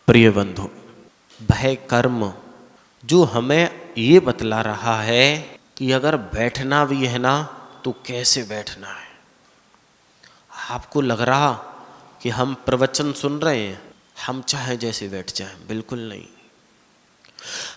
प्रिय बंधु, भय कर्म जो हमें ये बतला रहा है कि अगर बैठना भी है ना तो कैसे बैठना है। आपको लग रहा कि हम प्रवचन सुन रहे हैं, हम चाहे जैसे बैठ जाएं, बिल्कुल नहीं।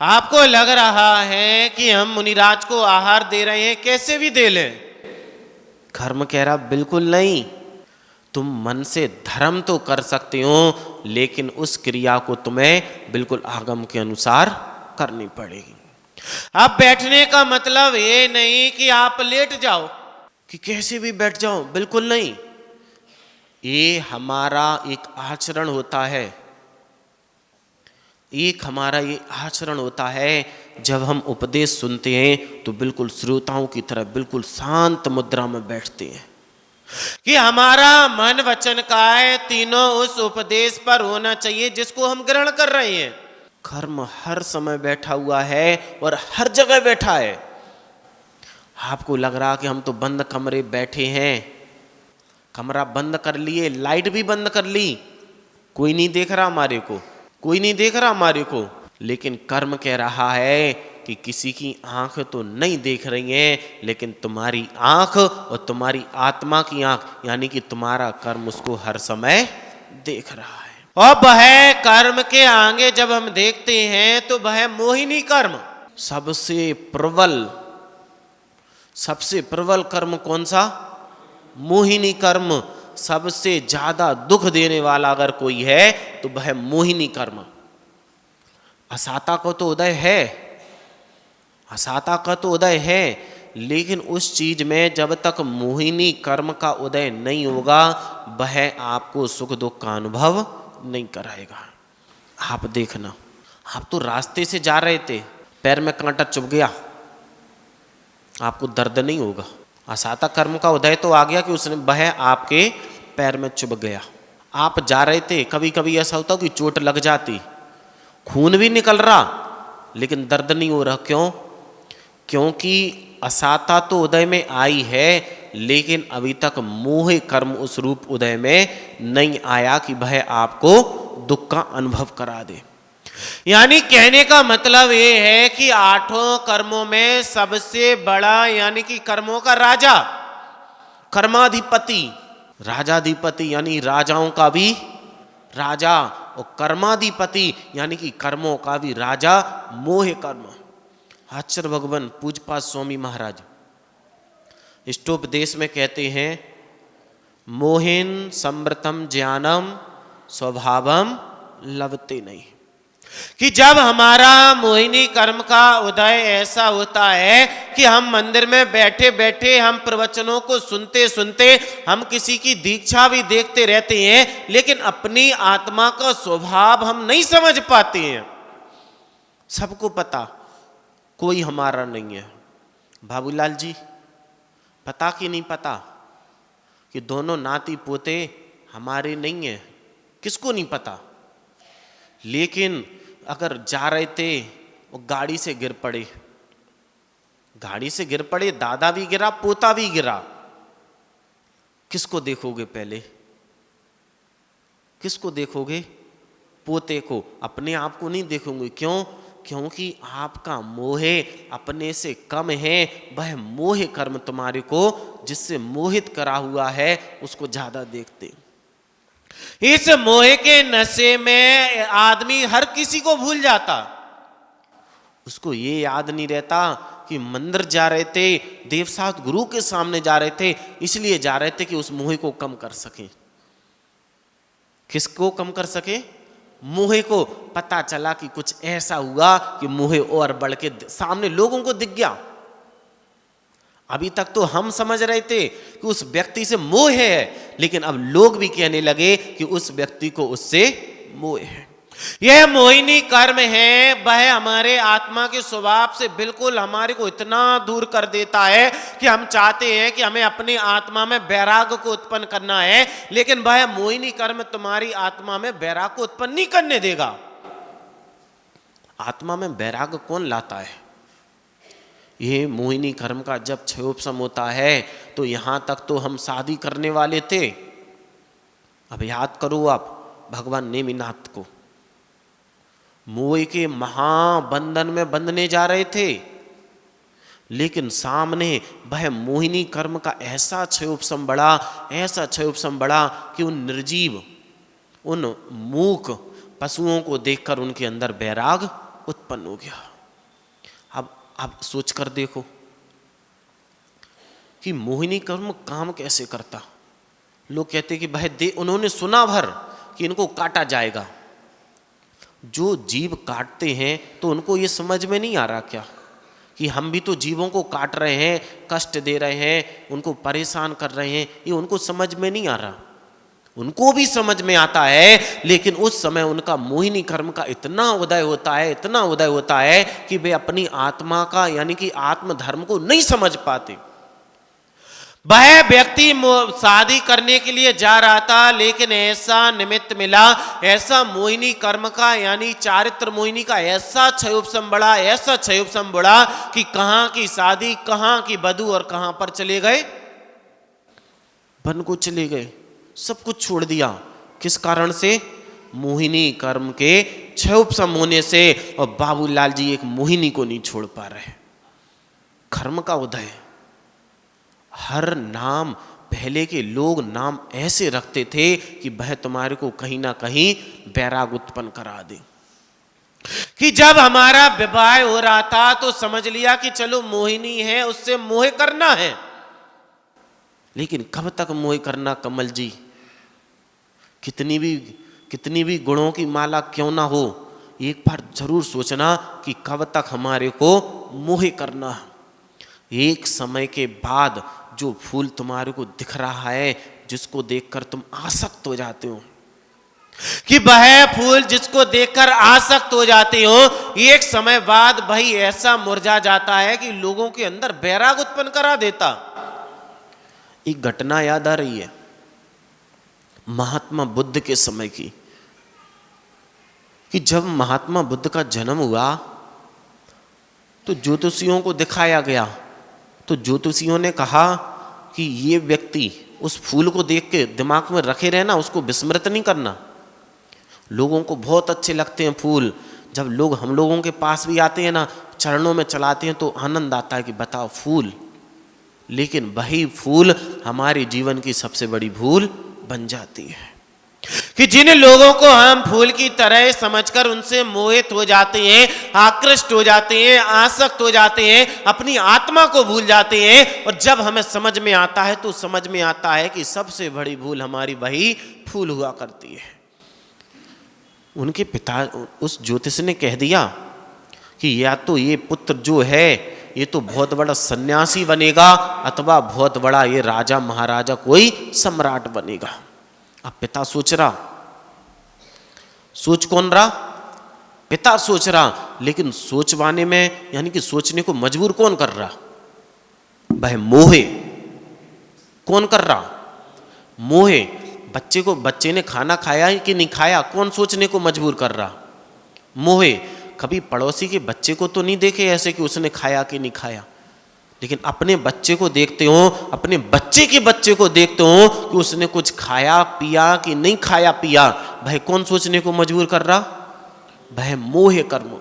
आपको लग रहा है कि हम मुनिराज को आहार दे रहे हैं, कैसे भी दे लें। कर्म कह रहा बिल्कुल नहीं। तुम मन से धर्म तो कर सकते हो, लेकिन उस क्रिया को तुम्हें बिल्कुल आगम के अनुसार करनी पड़ेगी। अब बैठने का मतलब ये नहीं कि आप लेट जाओ, कि कैसे भी बैठ जाओ, बिल्कुल नहीं। ये हमारा एक आचरण होता है, हमारा ये आचरण होता है। जब हम उपदेश सुनते हैं तो बिल्कुल श्रोताओं की तरह बिल्कुल शांत मुद्रा में बैठते हैं कि हमारा मन वचन काया तीनों उस उपदेश पर होना चाहिए जिसको हम ग्रहण कर रहे हैं। कर्म हर समय बैठा हुआ है और हर जगह बैठा है। आपको लग रहा कि हम तो बंद कमरे बैठे हैं, कमरा बंद कर लिए, लाइट भी बंद कर ली, कोई नहीं देख रहा हमारे को, कोई नहीं देख रहा हमारे को। लेकिन कर्म कह रहा है कि किसी की आंख तो नहीं देख रही है, लेकिन तुम्हारी आंख और तुम्हारी आत्मा की आंख यानी कि तुम्हारा कर्म उसको हर समय देख रहा है। और वह कर्म के आगे जब हम देखते हैं तो वह मोहिनी कर्म सबसे प्रबल कर्म कौन सा? मोहिनी कर्म। सबसे ज्यादा दुख देने वाला अगर कोई है तो वह मोहिनी कर्म। असाता को तो उदय है, असाता का तो उदय है, लेकिन उस चीज में जब तक मोहिनी कर्म का उदय नहीं होगा वह आपको सुख दुख का अनुभव नहीं कराएगा। आप देखना, आप तो रास्ते से जा रहे थे, पैर में कांटा चुभ गया, आपको दर्द नहीं होगा। असाता कर्म का उदय तो आ गया कि उसने वह आपके पैर में चुभ गया। आप जा रहे थे, कभी कभी ऐसा होता कि चोट लग जाती, खून भी निकल रहा लेकिन दर्द नहीं हो रहा। क्यों? क्योंकि असाता तो उदय में आई है, लेकिन अभी तक मोह कर्म उस रूप उदय में नहीं आया कि वह आपको दुख का अनुभव करा दे। यानी कहने का मतलब ये है कि आठों कर्मों में सबसे बड़ा यानी कि कर्मों का राजा, कर्माधिपति, राजाधिपति यानी राजाओं का भी राजा, और कर्माधिपति यानी कि कर्मों का भी राजा मोह कर्म। आचार्य भगवान पूजपाद स्वामी महाराज इष्टोपदेश में कहते हैं, मोहिन समृतम ज्ञानम स्वभावम लभते नहीं, कि जब हमारा मोहिनी कर्म का उदय ऐसा होता है कि हम मंदिर में बैठे बैठे हम प्रवचनों को सुनते सुनते हम किसी की दीक्षा भी देखते रहते हैं, लेकिन अपनी आत्मा का स्वभाव हम नहीं समझ पाते हैं। सबको पता कोई हमारा नहीं है। बाबूलाल जी, पता कि नहीं पता कि दोनों नाती पोते हमारे नहीं है? किसको नहीं पता? लेकिन अगर जा रहे थे वो गाड़ी से गिर पड़े, गाड़ी से गिर पड़े, दादा भी गिरा, पोता भी गिरा, किसको देखोगे पहले? किसको देखोगे? पोते को, अपने आप को नहीं देखोगे। क्यों? क्योंकि आपका मोह अपने से कम है। वह मोह कर्म तुम्हारे को जिससे मोहित करा हुआ है उसको ज्यादा देखते। इस मोह के नशे में आदमी हर किसी को भूल जाता। उसको ये याद नहीं रहता कि मंदिर जा रहे थे, देवसात गुरु के सामने जा रहे थे, इसलिए जा रहे थे कि उस मोह को कम कर सके। किसको कम कर सके? मोह को। पता चला कि कुछ ऐसा हुआ कि मोह और बढ़ के सामने लोगों को दिख गया। अभी तक तो हम समझ रहे थे कि उस व्यक्ति से मोह है, लेकिन अब लोग भी कहने लगे कि उस व्यक्ति को उससे मोह है। यह मोहिनी कर्म है, वह हमारे आत्मा के स्वभाव से बिल्कुल हमारे को इतना दूर कर देता है कि हम चाहते हैं कि हमें अपनी आत्मा में वैराग्य को उत्पन्न करना है, लेकिन वह मोहिनी कर्म तुम्हारी आत्मा में वैराग्य को उत्पन्न नहीं करने देगा। आत्मा में वैराग्य कौन लाता है? ये मोहिनी कर्म का जब क्षयोपशम होता है तो यहां तक तो हम शादी करने वाले थे। अब याद करो आप भगवान नेमिनाथ को, मोह के महाबंधन में बंधने जा रहे थे, लेकिन सामने वह मोहिनी कर्म का ऐसा क्षयोपशम बढ़ा, ऐसा क्षयोपशम बढ़ा कि उन निर्जीव, उन मूक पशुओं को देखकर उनके अंदर वैराग उत्पन्न हो गया। अब सोच कर देखो कि मोहिनी कर्म काम कैसे करता। लोग कहते कि भाई उन्होंने सुना भर कि इनको काटा जाएगा। जो जीव काटते हैं तो उनको ये समझ में नहीं आ रहा क्या कि हम भी तो जीवों को काट रहे हैं, कष्ट दे रहे हैं, उनको परेशान कर रहे हैं, ये उनको समझ में नहीं आ रहा। उनको भी समझ में आता है, लेकिन उस समय उनका मोहिनी कर्म का इतना उदय होता है, इतना उदय होता है कि वे अपनी आत्मा का यानी कि आत्म धर्म को नहीं समझ पाते। वह व्यक्ति शादी करने के लिए जा रहा था, लेकिन ऐसा निमित्त मिला, ऐसा मोहिनी कर्म का यानी चारित्र मोहिनी का ऐसा क्षयोपशम बढ़ा, ऐसा क्षयोपशम बढ़ा कि कहां की शादी, कहां की वधू और कहां पर चले गए, वन को चले गए, सब कुछ छोड़ दिया। किस कारण से? मोहिनी कर्म के क्षयोपशम होने से। और बाबूलाल जी एक मोहिनी को नहीं छोड़ पा रहे। कर्म का उदय। हर नाम, पहले के लोग नाम ऐसे रखते थे कि वह तुम्हारे को कहीं ना कहीं वैराग उत्पन्न करा दे। कि जब हमारा विवाह हो रहा था तो समझ लिया कि चलो मोहिनी है, उससे मोह करना है। लेकिन कब तक मोह करना कमल जी? कितनी भी गुणों की माला क्यों ना हो, एक बार जरूर सोचना कि कब तक हमारे को मोह करना है। एक समय के बाद जो फूल तुम्हारे को दिख रहा है, जिसको देखकर तुम आसक्त हो जाते हो, कि वह फूल जिसको देखकर आसक्त हो जाते हो, एक समय बाद भाई ऐसा मुरझा जाता है कि लोगों के अंदर वैराग उत्पन्न करा देता। एक घटना याद आ रही है महात्मा बुद्ध के समय की, कि जब महात्मा बुद्ध का जन्म हुआ तो ज्योतिषियों को दिखाया गया। तो ज्योतिषियों ने कहा कि ये व्यक्ति उस फूल को देख के दिमाग में रखे रहना, उसको विस्मृत नहीं करना। लोगों को बहुत अच्छे लगते हैं फूल। जब लोग हम लोगों के पास भी आते हैं ना, चरणों में चलाते हैं तो आनंद आता है कि बताओ फूल। लेकिन वही फूल हमारे जीवन की सबसे बड़ी भूल बन जाती है कि जिन लोगों को हम फूल की तरह समझकर उनसे मोहित हो जाते हैं, आकृष्ट हो जाते हैं, आसक्त हो जाते हैं, अपनी आत्मा को भूल जाते हैं। और जब हमें समझ में आता है तो समझ में आता है कि सबसे बड़ी भूल हमारी वही फूल हुआ करती है। उनके पिता, उस ज्योतिष ने कह दिया कि या तो ये पुत्र जो है ये तो बहुत बड़ा सन्यासी बनेगा, अथवा बहुत बड़ा ये राजा महाराजा कोई सम्राट बनेगा। अब पिता सोच रहा, सोच कौन रहा? पिता सोच रहा। लेकिन सोचवाने में यानी कि सोचने को मजबूर कौन कर रहा? वह मोहे। कौन कर रहा? मोहे। बच्चे ने खाना खाया कि नहीं खाया, कौन सोचने को मजबूर कर रहा? मोहे। कभी पड़ोसी के बच्चे को तो नहीं देखे ऐसे कि उसने खाया कि नहीं खाया, लेकिन अपने बच्चे को देखते हो, अपने बच्चे के बच्चे को देखते हो कि उसने कुछ खाया पिया कि नहीं खाया पिया। भाई कौन सोचने को मजबूर कर रहा? भाई मोह कर्म।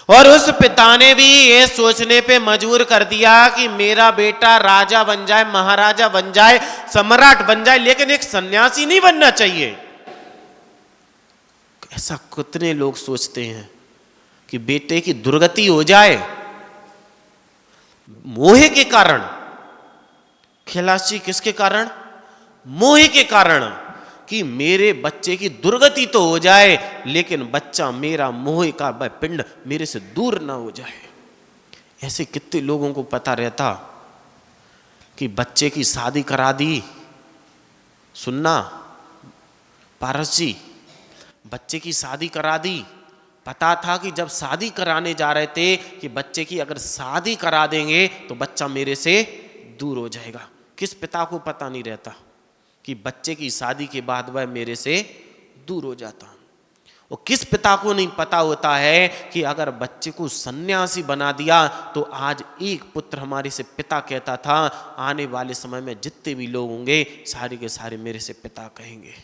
और उस पिता ने भी ये सोचने पे मजबूर कर दिया कि मेरा बेटा राजा बन जाए, महाराजा बन जाए, सम्राट बन जाए, लेकिन एक सन्यासी नहीं बनना चाहिए। ऐसा कितने लोग सोचते हैं कि बेटे की दुर्गति हो जाए मोह के कारण। खिलासी किसके कारण? मोह के कारण, कि मेरे बच्चे की दुर्गति तो हो जाए, लेकिन बच्चा मेरा मोह का पिंड मेरे से दूर ना हो जाए। ऐसे कितने लोगों को पता रहता कि बच्चे की शादी करा दी। सुनना पारस जी, बच्चे की शादी करा दी। पता था कि जब शादी कराने जा रहे थे कि बच्चे की अगर शादी करा देंगे तो बच्चा मेरे से दूर हो जाएगा। किस पिता को पता नहीं रहता कि बच्चे की शादी के बाद वह मेरे से दूर हो जाता? और किस पिता को नहीं पता होता है कि अगर बच्चे को सन्यासी बना दिया तो आज एक पुत्र हमारे से पिता कहता था, आने वाले समय में जितने भी लोग होंगे सारे के सारे मेरे से पिता कहेंगे।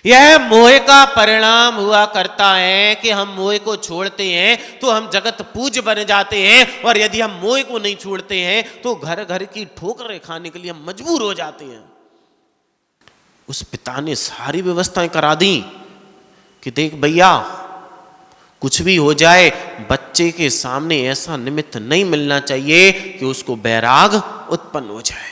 यह मोह का परिणाम हुआ करता है कि हम मोह को छोड़ते हैं तो हम जगत पूज्य बन जाते हैं, और यदि हम मोह को नहीं छोड़ते हैं तो घर घर की ठोकरें खाने के लिए हम मजबूर हो जाते हैं। उस पिता ने सारी व्यवस्थाएं करा दी कि देख भैया, कुछ भी हो जाए, बच्चे के सामने ऐसा निमित्त नहीं मिलना चाहिए कि उसको बैराग उत्पन्न हो जाए।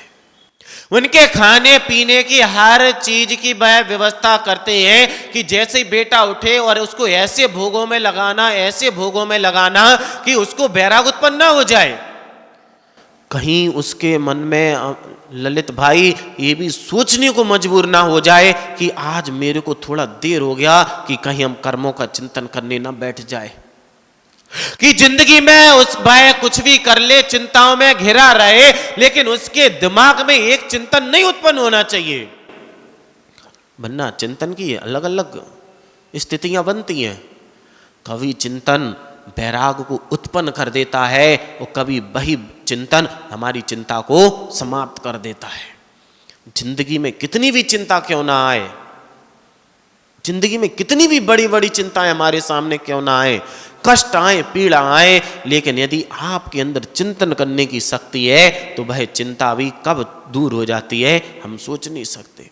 उनके खाने पीने की हर चीज की वह व्यवस्था करते हैं कि जैसे ही बेटा उठे और उसको ऐसे भोगों में लगाना, ऐसे भोगों में लगाना कि उसको बैराग उत्पन्न ना हो जाए। कहीं उसके मन में ललित भाई ये भी सोचने को मजबूर ना हो जाए कि आज मेरे को थोड़ा देर हो गया, कि कहीं हम कर्मों का चिंतन करने ना बैठ जाए, कि जिंदगी में उस भाई कुछ भी कर ले, चिंताओं में घिरा रहे, लेकिन उसके दिमाग में एक चिंतन नहीं उत्पन्न होना चाहिए। वरना चिंतन की अलग अलग स्थितियां बनती हैं। कभी चिंतन बैराग को उत्पन्न कर देता है और कभी वही चिंतन हमारी चिंता को समाप्त कर देता है। जिंदगी में कितनी भी चिंता क्यों ना आए, जिंदगी में कितनी भी बड़ी बड़ी चिंताएं हमारे सामने क्यों ना आए, कष्ट आए, पीड़ा आए, लेकिन यदि आपके अंदर चिंतन करने की शक्ति है तो वह चिंता भी कब दूर हो जाती है हम सोच नहीं सकते।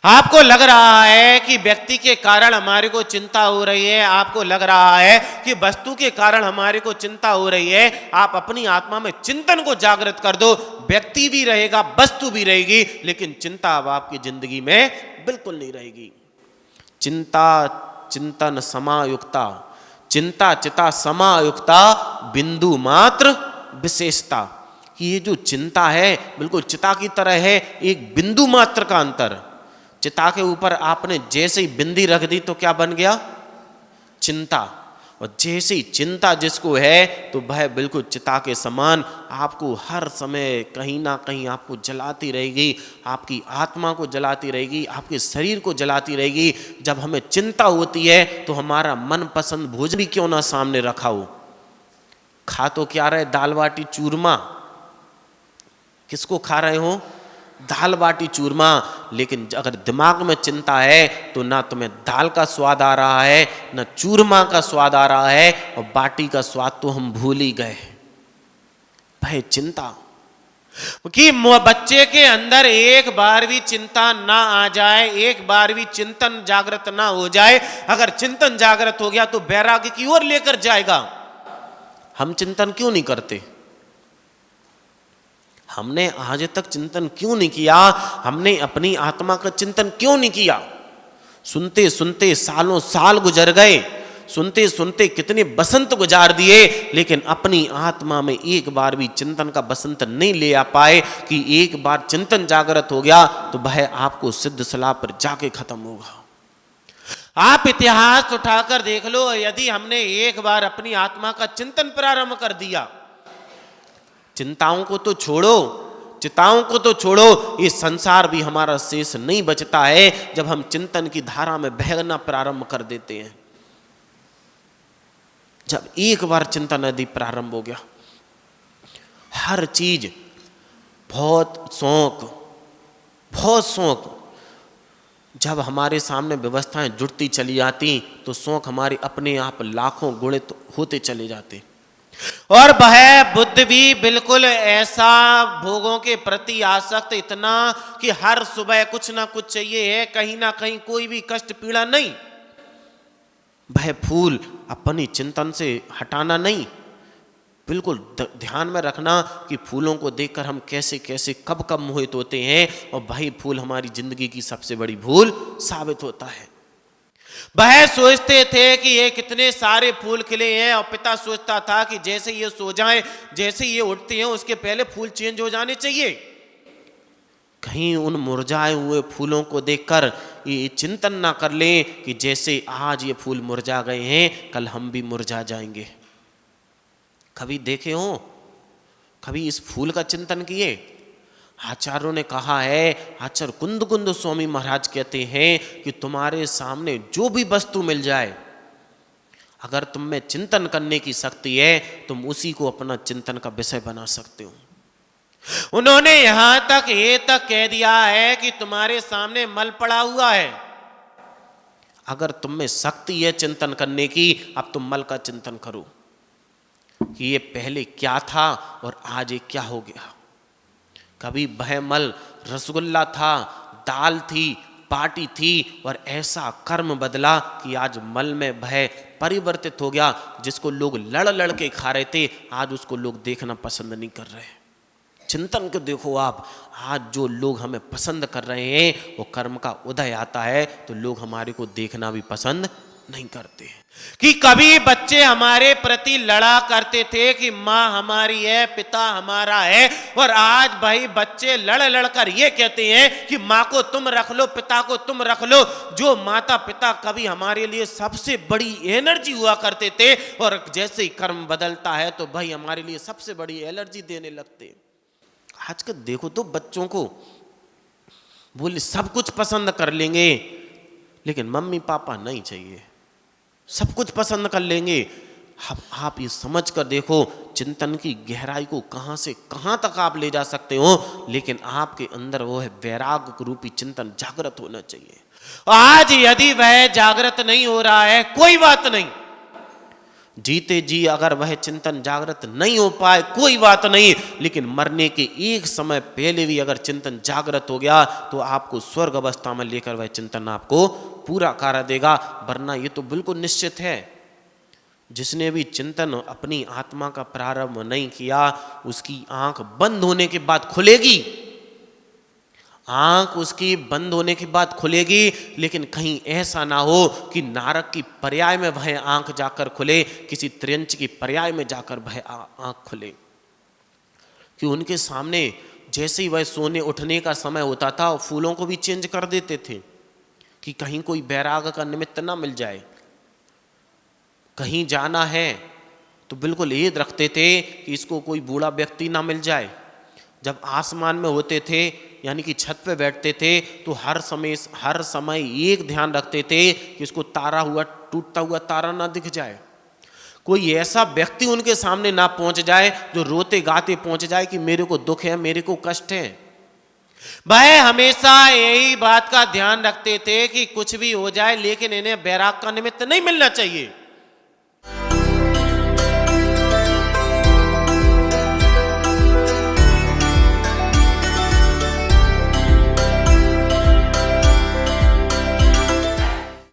आपको लग रहा है कि व्यक्ति के कारण हमारे को चिंता हो रही है, आपको लग रहा है कि वस्तु के कारण हमारे को चिंता हो रही है, आप अपनी आत्मा में चिंतन को जागृत कर दो। व्यक्ति भी रहेगा, वस्तु भी रहेगी, लेकिन चिंता अब आपकी जिंदगी में बिल्कुल नहीं रहेगी। चिंता चिंतन समायुक्ता, चिंता चिता समायुक्ता, बिंदु मात्र विशेषता। कि ये जो चिंता है बिल्कुल चिता की तरह है, एक बिंदु मात्र का अंतर। चिता के ऊपर आपने जैसे ही बिंदी रख दी तो क्या बन गया? चिंता। और जैसे ही चिंता जिसको है तो वह बिल्कुल चिता के समान आपको हर समय कहीं ना कहीं आपको जलाती रहेगी, आपकी आत्मा को जलाती रहेगी, आपके शरीर को जलाती रहेगी। जब हमें चिंता होती है तो हमारा मनपसंद भोजन भी क्यों ना सामने रखा हो, खा तो क्या रहे, दाल बाटी चूरमा, किसको खा रहे हो? दाल बाटी चूरमा। लेकिन अगर दिमाग में चिंता है तो ना तुम्हें दाल का स्वाद आ रहा है, ना चूरमा का स्वाद आ रहा है, और बाटी का स्वाद तो हम भूल ही गए। भाई चिंता कि बच्चे के अंदर एक बार भी चिंता ना आ जाए, एक बार भी चिंतन जागृत ना हो जाए। अगर चिंतन जागृत हो गया तो वैराग्य की ओर लेकर जाएगा। हम चिंतन क्यों नहीं करते? हमने आज तक चिंतन क्यों नहीं किया? हमने अपनी आत्मा का चिंतन क्यों नहीं किया? सुनते सुनते सालों साल गुजर गए, सुनते सुनते कितने बसंत गुजार दिए, लेकिन अपनी आत्मा में एक बार भी चिंतन का बसंत नहीं ले आ पाए कि एक बार चिंतन जागृत हो गया तो वह आपको सिद्ध सलाह पर जाके खत्म होगा। आप इतिहास उठाकर देख लो, यदि हमने एक बार अपनी आत्मा का चिंतन प्रारंभ कर दिया, चिंताओं को तो छोड़ो, चिताओं को तो छोड़ो, ये संसार भी हमारा शेष नहीं बचता है जब हम चिंतन की धारा में बहना प्रारंभ कर देते हैं। जब एक बार चिंतन यदि प्रारंभ हो गया, हर चीज बहुत शौक, जब हमारे सामने व्यवस्थाएं जुड़ती चली जाती तो शौक हमारे अपने आप लाखों गुणित होते चले जाते। और वह बुद्ध भी बिल्कुल ऐसा भोगों के प्रति आसक्त, इतना कि हर सुबह कुछ ना कुछ चाहिए है, कहीं ना कहीं कोई भी कष्ट पीड़ा नहीं। वह फूल अपनी चिंतन से हटाना नहीं, बिल्कुल ध्यान में रखना कि फूलों को देखकर हम कैसे कैसे कब कब मोहित होते हैं, और वही फूल हमारी जिंदगी की सबसे बड़ी भूल साबित होता है। वह सोचते थे कि ये कितने सारे फूल खिले हैं, और पिता सोचता था कि जैसे ये सो जाएं, जैसे ये उठते हैं उसके पहले फूल चेंज हो जाने चाहिए। कहीं उन मुरझाए हुए फूलों को देखकर ये चिंतन ना कर लें कि जैसे आज ये फूल मुरझा गए हैं कल हम भी मुरझा जाएंगे। कभी देखे हो, कभी इस फूल का चिंतन किए? आचार्यों ने कहा है, आचार्य कुंद कुंद स्वामी महाराज कहते हैं कि तुम्हारे सामने जो भी वस्तु मिल जाए, अगर तुम में चिंतन करने की शक्ति है तुम उसी को अपना चिंतन का विषय बना सकते हो। उन्होंने यहां तक ये तक कह दिया है कि तुम्हारे सामने मल पड़ा हुआ है, अगर तुम में शक्ति है चिंतन करने की, अब तुम मल का चिंतन करो कि ये पहले क्या था और आज ये क्या हो गया। कभी वह मल रसगुल्ला था, दाल थी, पार्टी थी, और ऐसा कर्म बदला कि आज मल में वह परिवर्तित हो गया। जिसको लोग लड़ लड़ के खा रहे थे, आज उसको लोग देखना पसंद नहीं कर रहे हैं। चिंतन को देखो आप, आज जो लोग हमें पसंद कर रहे हैं, वो कर्म का उदय आता है तो लोग हमारे को देखना भी पसंद नहीं करते। कि कभी बच्चे हमारे प्रति लड़ा करते थे कि माँ हमारी है, पिता हमारा है, और आज भाई बच्चे लड़ लड़ कर ये कहते हैं कि माँ को तुम रख लो, पिता को तुम रख लो। जो माता पिता कभी हमारे लिए सबसे बड़ी एनर्जी हुआ करते थे, और जैसे ही कर्म बदलता है तो भाई हमारे लिए सबसे बड़ी एनर्जी देने लगते। आजकल देखो तो बच्चों को बोले सब कुछ पसंद कर लेंगे, लेकिन मम्मी पापा नहीं चाहिए। सब कुछ पसंद कर लेंगे। आप ये समझ कर देखो चिंतन की गहराई को कहां से कहां तक आप ले जा सकते हो, लेकिन आपके अंदर वो है वैराग्य रूपी चिंतन जागृत होना चाहिए। आज यदि वह जागृत नहीं हो रहा है, कोई बात नहीं, जीते जी अगर वह चिंतन जागृत नहीं हो पाए कोई बात नहीं, लेकिन मरने के एक समय पहले भी अगर चिंतन जागृत हो गया तो आपको स्वर्ग अवस्था में लेकर वह चिंतन आपको पूरा कर देगा। वरना ये तो बिल्कुल निश्चित है, जिसने भी चिंतन अपनी आत्मा का प्रारंभ नहीं किया, उसकी आंख बंद होने के बाद खुलेगी। आंख उसकी बंद होने के बाद खुलेगी, लेकिन कहीं ऐसा ना हो कि नारक की पर्याय में वह आंख जाकर खुले, किसी त्रियंच की पर्याय में जाकर वह आंख खुले। कि उनके सामने जैसे ही वह सोने उठने का समय होता था, फूलों को भी चेंज कर देते थे कि कहीं कोई बैराग का निमित्त ना मिल जाए। कहीं जाना है तो बिल्कुल ये रखते थे कि इसको कोई बूढ़ा व्यक्ति ना मिल जाए। जब आसमान में होते थे यानी कि छत पे बैठते थे तो हर समय एक ध्यान रखते थे कि इसको तारा हुआ टूटता हुआ तारा ना दिख जाए, कोई ऐसा व्यक्ति उनके सामने ना पहुंच जाए जो रोते गाते पहुंच जाए कि मेरे को दुख है, मेरे को कष्ट है। वह हमेशा यही बात का ध्यान रखते थे कि कुछ भी हो जाए लेकिन इन्हें बैराग का निमित्त नहीं मिलना चाहिए।